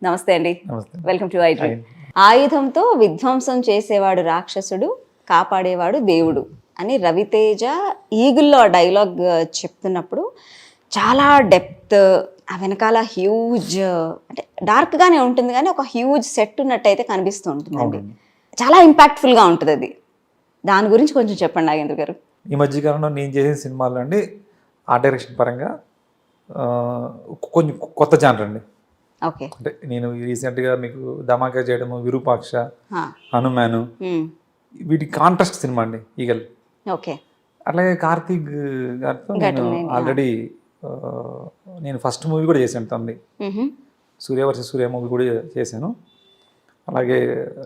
నమస్తే అండి. నమస్తే. Welcome to iDream. ఆయుధంతో విధ్వంసం చేసేవాడు రాక్షసుడు, కాపాడేవాడు దేవుడు అని రవితేజ ఈగుల్లో ఆ డైలాగ్ చెప్తున్నప్పుడు చాలా డెప్త్, ఆ వెనకాల హ్యూజ్ అంటే డార్క్గానే ఉంటుంది కానీ ఒక హ్యూజ్ సెట్ ఉన్నట్టయితే కనిపిస్తూ ఉంటుందండి. చాలా ఇంపాక్ట్ఫుల్గా ఉంటుంది అది. దాని గురించి కొంచెం చెప్పండి నాగేంద్ర గారు. ఈ మధ్యకాలంలో నేను చేసిన సినిమాలు అండి ఆర్ట్ డైరెక్షన్ పరంగా కొంచెం కొత్త జానర్ అండి. ఓకే. అంటే నేను రీసెంట్గా మీకు ధమాకా చేయడము, విరూపాక్ష, హనుమాను, వీటి కాంట్రాస్ట్ సినిమా అండి ఈగల్. ఓకే. అట్లాగే కార్తీక్ గారితో నేను ఆల్రెడీ నేను ఫస్ట్ మూవీ కూడా చేశాను తనది, సూర్య వర్సెస్ సూర్య మూవీ కూడా చేశాను. అలాగే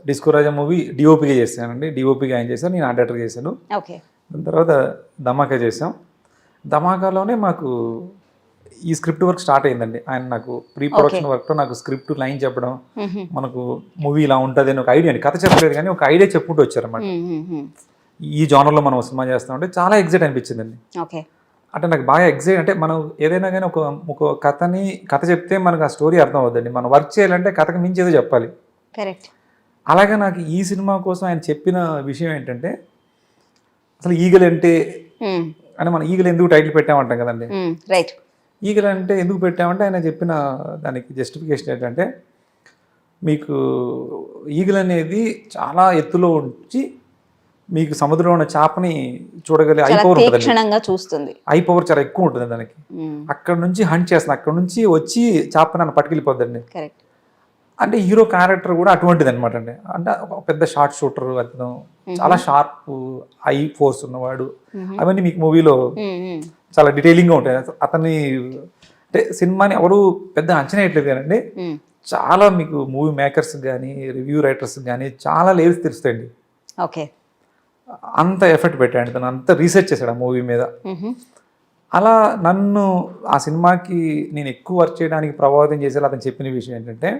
డిస్కో రాజా మూవీ డిఓపిగా చేశానండి. డిఓపిగా ఆయన చేశాను, నేను ఆర్ట్ డైరెక్టర్ చేశాను. ఓకే. దాని తర్వాత ధమాకా చేసాం. ధమాకాలోనే మాకు ఈ స్క్రిప్ట్ వర్క్ స్టార్ట్ అయిందండి. ఆయన నాకు ప్రీ ప్రొడక్షన్ వర్క్లో నాకు స్క్రిప్ట్ లైన్ చెప్పడం, మనకు మూవీ ఇలా ఉంటుంది అని ఒక ఐడియా అండి. కథ చెప్పలేదు కానీ ఒక ఐడియా చెప్పుకుంటూ వచ్చారన్నమాట. ఈ జానర్లో మనం సినిమా చేస్తామంటే చాలా ఎగ్జైట్ అనిపించిందండి. అంటే నాకు బాగా ఎగ్జైట్. అంటే మనం ఏదైనా కానీ ఒక కథ చెప్తే మనకు ఆ స్టోరీ అర్థం అవుతుందండి. మనం వర్క్ చేయాలంటే కథకు మించి ఏదో చెప్పాలి. కరెక్ట్. అలాగే నాకు ఈ సినిమా కోసం ఆయన చెప్పిన విషయం ఏంటంటే, అసలు ఈగల్ అంటే మనం ఈగల్ ఎందుకు టైటిల్ పెట్టామంటాం కదండి. రైట్. ఈగల్ అంటే ఎందుకు పెట్టామంటే ఆయన చెప్పిన దానికి జస్టిఫికేషన్ ఏంటంటే, మీకు ఈగల్ అనేది చాలా ఎత్తులో ఉంచి మీకు సముద్రంలో ఉన్న చేపని చూడగలిగే ఐ పవర్ చూస్తుంది. ఐ పవర్ చాలా ఎక్కువ ఉంటుంది దానికి. అక్కడ నుంచి హంట్ చేస్తుంది, అక్కడ నుంచి వచ్చి చేపని నన్ను పట్టుకెళ్ళిపోద్దండి. అంటే హీరో క్యారెక్టర్ కూడా అటువంటిది అనమాట అండి. అంటే ఒక పెద్ద షార్ట్ షూటర్, అతను చాలా షార్ప్ ఐ ఫోర్స్ ఉన్నవాడు. అవన్నీ మీకు మూవీలో చాలా డీటెయిలింగ్గా ఉంటాయి. అతన్ని అంటే సినిమాని ఎవరు పెద్ద అంచనా వేయట్లేదు కానండి, చాలా మీకు మూవీ మేకర్స్ కానీ రివ్యూ రైటర్స్ కానీ చాలా లేయర్స్ తెలుస్తాయండి. ఓకే. అంత ఎఫర్ట్ పెట్టాడు తను, అంత రీసెర్చ్ చేశాడు ఆ మూవీ మీద. అలా నన్ను ఆ సినిమాకి నేను ఎక్కువ వర్క్ చేయడానికి ప్రభావితం చేసేలా అతను చెప్పిన విషయం ఏంటంటే,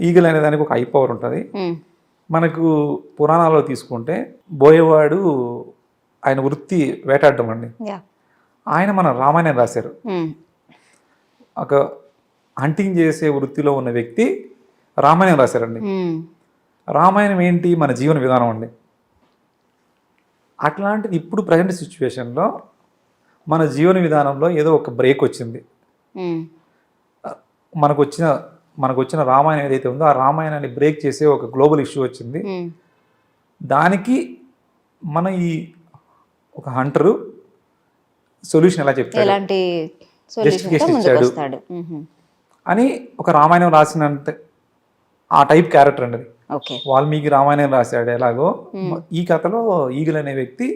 ఈగల్ అనే దానికి ఒక ఐ పవర్ ఉంటుంది. మనకు పురాణాల్లో తీసుకుంటే బోయేవాడు ఆయన వృత్తి వేటాడడం అండి. ఆయన మన రామాయణం రాశారు. ఒక హంటింగ్ చేసే వృత్తిలో ఉన్న వ్యక్తి రామాయణం రాశారండి. రామాయణం ఏంటి? మన జీవన విధానం అండి. అట్లాంటిది ఇప్పుడు ప్రజెంట్ సిచ్యువేషన్లో మన జీవన విధానంలో ఏదో ఒక బ్రేక్ వచ్చింది. మనకు వచ్చిన రామాయణం ఏదైతే ఉందో ఆ రామాయణాన్ని బ్రేక్ చేసే ఒక గ్లోబల్ ఇష్యూ వచ్చింది. దానికి మన ఈ ఒక హంటరు సొల్యూషన్ ఎలా చెప్తాడు, జస్టిఫికేషన్ ఇచ్చాడు అని ఒక రామాయణం రాసినంత ఆ టైప్ క్యారెక్టర్ అండి. వాల్మీకి రామాయణం రాశాడు ఎలాగో, ఈ కథలో ఈగల్ అనే వ్యక్తి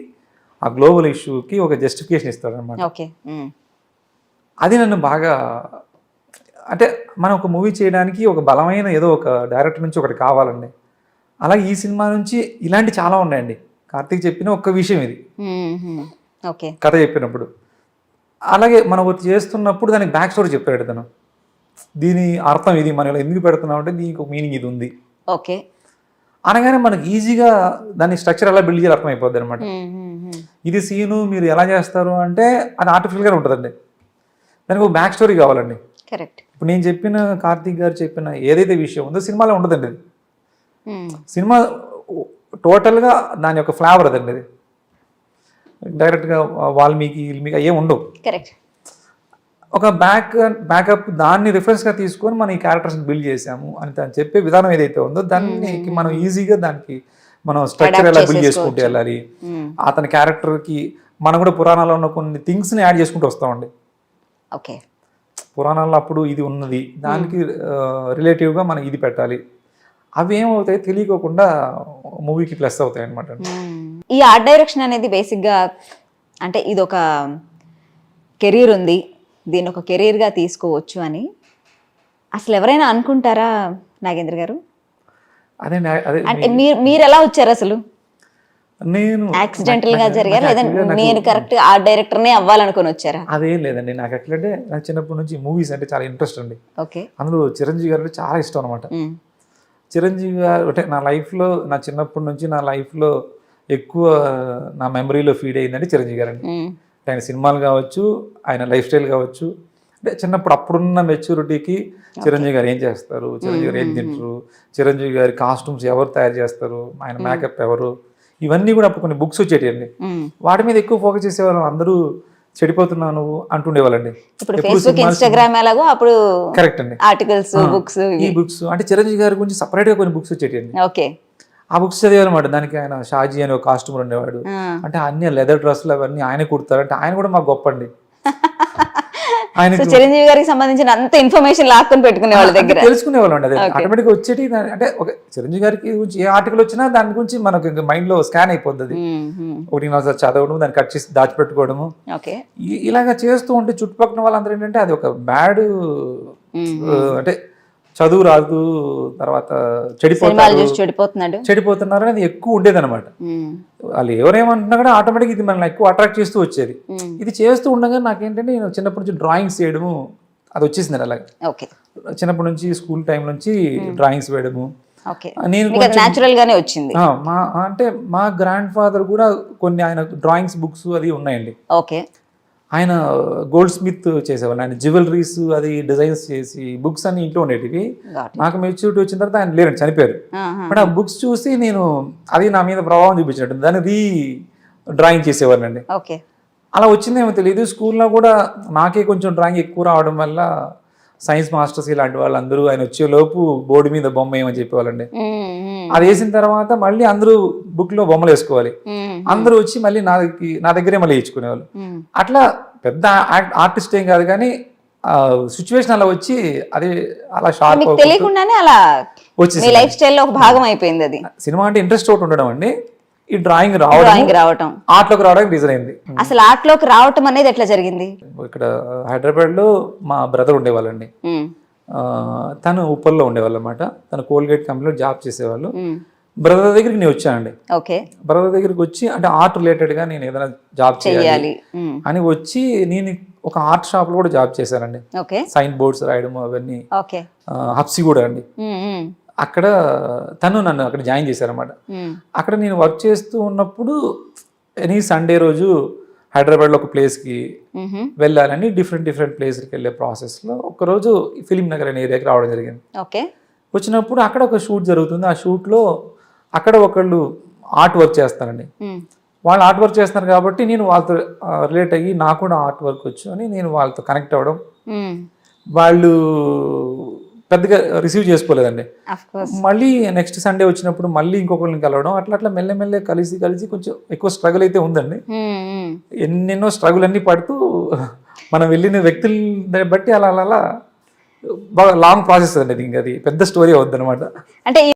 ఆ గ్లోబల్ ఇష్యూకి ఒక జస్టిఫికేషన్ ఇస్తాడు అనమాట. అది నన్ను బాగా, అంటే మనం ఒక మూవీ చేయడానికి ఒక బలమైన ఏదో ఒక డైరెక్టర్ నుంచి ఒకటి కావాలండి. అలాగే ఈ సినిమా నుంచి ఇలాంటి చాలా ఉన్నాయండి. కార్తీక్ చెప్పిన ఒక్క విషయం ఇది కథ చెప్పినప్పుడు. అలాగే మనం ఒకటి చేస్తున్నప్పుడు దానికి బ్యాక్ స్టోరీ చెప్పాడు తను. దీని అర్థం ఇది, మనం ఇలా ఎందుకు పెడుతున్నాం అంటే దీనికి ఒక మీనింగ్ ఇది ఉంది అనగానే మనకి ఈజీగా దాని స్ట్రక్చర్ ఎలా బిల్డ్ చేయాలి అర్థమైపోద్ది అనమాట. ఇది సీను మీరు ఎలా చేస్తారు అంటే అది ఆర్టిఫిషియల్గా ఉంటుందండి. దానికి ఒక బ్యాక్ స్టోరీ కావాలండి. కరెక్ట్. ఇప్పుడు నేను చెప్పిన, కార్తీక్ గారు చెప్పిన ఏదైతే విషయం ఉందో సినిమాలో ఉండదండి. అది సినిమా టోటల్గా దాని యొక్క ఫ్లేవర్ అదండి. అది డైరెక్ట్గా వాల్మీకి ఏం ఉండవు. కరెక్ట్. ఒక బ్యాకప్ దాన్ని రిఫరెన్స్గా తీసుకొని మనం ఈ క్యారెక్టర్స్ని బిల్డ్ చేసాము అని తను చెప్పే విధానం ఏదైతే ఉందో దాన్ని మనం ఈజీగా దానికి మనం స్ట్రక్చర్ ఎలా బిల్డ్ చేసుకుంటూ వెళ్ళాలి. అతని క్యారెక్టర్కి మనం కూడా పురాణాల్లో ఉన్న కొన్ని థింగ్స్ని యాడ్ చేసుకుంటూ వస్తామండి. ఓకే. పురాణాల్లో అప్పుడు ఇది ఉన్నది, దానికి రిలేటివ్గా మనం ఇది పెట్టాలి. అవి ఏమవుతాయి తెలియకోకుండా మూవీకి ప్లస్ అవుతాయి అనమాట. ఈ ఆర్ట్ డైరెక్షన్ అనేది బేసిక్గా అంటే ఇది ఒక కెరీర్ ఉంది, దీన్ని ఒక కెరీర్గా తీసుకోవచ్చు అని అసలు ఎవరైనా అనుకుంటారా నాగేంద్ర గారు? అదే అంటే మీరు ఎలా వచ్చారు అసలు? నేను యాక్సిడెంటల్ గా జరిగారు లేదా నేను కరెక్ట్ ఆర్ట్ డైరెక్టర్నే అవ్వాలనుకుని వచ్చారా? అదేం లేదండి. నాకు ఎట్లంటే నాకు చిన్నప్పటి నుంచి మూవీస్ అంటే చాలా ఇంట్రెస్ట్ అండి. ఓకే. అందులో చిరంజీవి గారు చాలా ఇష్టం అనమాట. చిరంజీవి గారు అంటే నా లైఫ్లో, నా చిన్నప్పటి నుంచి నా లైఫ్లో ఎక్కువ నా మెమరీలో ఫీడ్ అయ్యిందంటే చిరంజీవి గారు అండి. ఆయన సినిమాలు కావచ్చు, ఆయన లైఫ్ స్టైల్ కావచ్చు, అంటే చిన్నప్పుడు అప్పుడున్న మెచ్యూరిటీకి చిరంజీవి గారు ఏం చేస్తారు, చిరంజీవి గారు ఏం తింటారు, చిరంజీవి గారి కాస్ట్యూమ్స్ ఎవరు తయారు చేస్తారు, ఆయన మేకప్ ఎవరు, ఇవన్నీ కూడా అప్పుడు కొన్ని బుక్స్ వచ్చేటివండి. వాటి మీద ఎక్కువ ఫోకస్ చేసేవాళ్ళం. అందరూ చెడిపోతున్నావు నువ్వు అంటుండేవాళ్ళండి. ఇప్పుడు ఫేస్బుక్, ఇన్స్టాగ్రామ్ ఎలాగో అప్పుడు కరెక్ట్ అండి. ఆర్టికల్స్, బుక్స్, ఈ బుక్స్ అంటే చిరంజీవి గారి గురించి సపరేట్ గా కొన్ని బుక్స్ వచ్చేటివండి. ఓకే, ఆ బుక్స్ చదివారనమాట. దానికి ఆయన షాజీ అని ఒక కాస్ట్యూమర్ ఉండేవాడు. అంటే అన్ని లెదర్ డ్రెస్సులు అవన్నీ ఆయన కుడతారు. అంటే ఆయన కూడా మాకు గొప్ప అండి. ఆయన చిరంజీవి గారికి సంబంధించిన అంత ఇన్ఫర్మేషన్ లాక్కొని పెట్టుకునే వాళ్ళ దగ్గర తెలుసుకునేవాళ్ళు అండి. అదే ఆటోమేటిక్గా వచ్చేటి. అంటే ఒక చిరంజీవి గారికి గురించి ఏ ఆర్టికల్ వచ్చినా దాని గురించి మనకు మైండ్ లో స్కాన్ అయిపోతుంది. ఒకటి నా చదవడం, దాన్ని కట్ చేసి దాచిపెట్టుకోవడము, ఇలాగా చేస్తూ ఉంటే చుట్టుపక్కల వాళ్ళందరూ ఏంటంటే అది ఒక బ్యాడ్ అంటే చదువు రాదు, తర్వాత చెడిపోతున్నారు అనేది ఎక్కువ ఉండేది అనమాట. వాళ్ళు ఎవరేమంటున్నా కూడా ఆటోమేటిక్ ఇది మనల్ని ఎక్కువ అట్రాక్ట్ చేస్తూ వచ్చేది. ఇది చేస్తూ ఉండగా నాకేంటంటే నేను చిన్నప్పటి నుంచి డ్రాయింగ్స్ వేయడము అది వచ్చేసింది. అలాగే చిన్నప్పటి నుంచి స్కూల్ టైం నుంచి డ్రాయింగ్స్ వేయడము నేను అంటే మా గ్రాండ్ ఫాదర్ కూడా కొన్ని ఆయన డ్రాయింగ్స్ బుక్స్ అది ఉన్నాయండి. ఆయన గోల్డ్ స్మిత్ చేసేవాళ్ళు. ఆయన జ్యువెలరీస్ అది డిజైన్స్ చేసి బుక్స్ అన్ని ఇంట్లో ఉండేటివి. నాకు మెచ్యూరిటీ వచ్చిన తర్వాత ఆయన లేరండి, చనిపోయారు. బట్ ఆ బుక్స్ చూసి నేను అది నా మీద ప్రభావం చూపించినట్టు దాన్ని డ్రాయింగ్ చేసేవాడినండి. అలా వచ్చిందేమో తెలియదు. స్కూల్లో కూడా నాకే కొంచెం డ్రాయింగ్ ఎక్కువ రావడం వల్ల సైన్స్ మాస్టర్స్ ఇలాంటి వాళ్ళందరూ ఆయన వచ్చేలోపు బోర్డు మీద బొమ్మ వేయమని చెప్పేవాళ్ళండి. అది వేసిన తర్వాత మళ్ళీ అందరూ బుక్ లో బొమ్మలు వేసుకోవాలి. అందరూ వచ్చి మళ్ళీ నా దగ్గరే మళ్ళీ వేయించుకునేవాళ్ళు. అట్లా పెద్ద ఆర్టిస్ట్ ఏం కాదు కానీ సిచ్యువేషన్ అలా వచ్చి అది అలా షార్ప్ తెలియకుండానే అలా వచ్చి లైఫ్ స్టైల్ లో ఒక భాగం అయిపోయింది. అది సినిమా అంటే ఇంట్రెస్ట్ ఒకటి ఉండడం అండి. ఈ డ్రాయింగ్ రావటం ఆర్ట్ లోకి రావడానికి రీజన్ అయింది. అసలు ఆర్ట్ లోకి రావటం అనేది ఎట్లా జరిగింది? ఇక్కడ హైదరాబాద్ లో మా బ్రదర్ ఉండేవాళ్ళండి. తను ఉప్పల్లో ఉండేవాళ్ళు అనమాట. తను కోల్గేట్ కంపెనీలో జాబ్ చేసేవాళ్ళు. బ్రదర్ దగ్గరికి నేను వచ్చానండి. బ్రదర్ దగ్గరికి వచ్చి అంటే ఆర్ట్ రిలేటెడ్ గా నేను ఏదైనా జాబ్ చేయాలి అని వచ్చి నేను ఒక ఆర్ట్ షాప్ లో కూడా జాబ్ చేశానండి. సైన్ బోర్డ్స్ రాయడం అవన్నీ హప్సి కూడా అండి. అక్కడ తను నన్ను అక్కడ జాయిన్ చేశారనమాట. అక్కడ నేను వర్క్ చేస్తూ ఉన్నప్పుడు ఎనీ సండే రోజు హైదరాబాద్లో ఒక ప్లేస్కి వెళ్ళాలని డిఫరెంట్ ప్లేస్కి వెళ్ళే ప్రాసెస్లో ఒకరోజు ఫిలిం నగర్ అనే ఏరియాకి రావడం జరిగింది. వచ్చినప్పుడు అక్కడ ఒక షూట్ జరుగుతుంది. ఆ షూట్లో అక్కడ ఒకళ్ళు ఆర్ట్ వర్క్ చేస్తారండి. వాళ్ళు ఆర్ట్ వర్క్ చేస్తున్నారు కాబట్టి నేను వాళ్ళతో రిలేట్ అయ్యి నాకు కూడా ఆర్ట్ వర్క్ వచ్చు అని నేను వాళ్ళతో కనెక్ట్ అవ్వడం. వాళ్ళు పెద్దగా రిసీవ్ చేసుకోలేదండి. మళ్ళీ నెక్స్ట్ సండే వచ్చినప్పుడు మళ్ళీ ఇంకొకరిని కలవడం, అట్లా మెల్లమెల్లె కలిసి కొంచెం ఎక్కువ స్ట్రగుల్ అయితే ఉందండి. ఎన్నెన్నో స్ట్రగుల్ అన్ని పడుతూ మనం వెళ్ళిన వ్యక్తులని బట్టి అలా బాగా లాంగ్ ప్రాసెస్ అండి. అది పెద్ద స్టోరీ అవుద్ది అనమాట. అంటే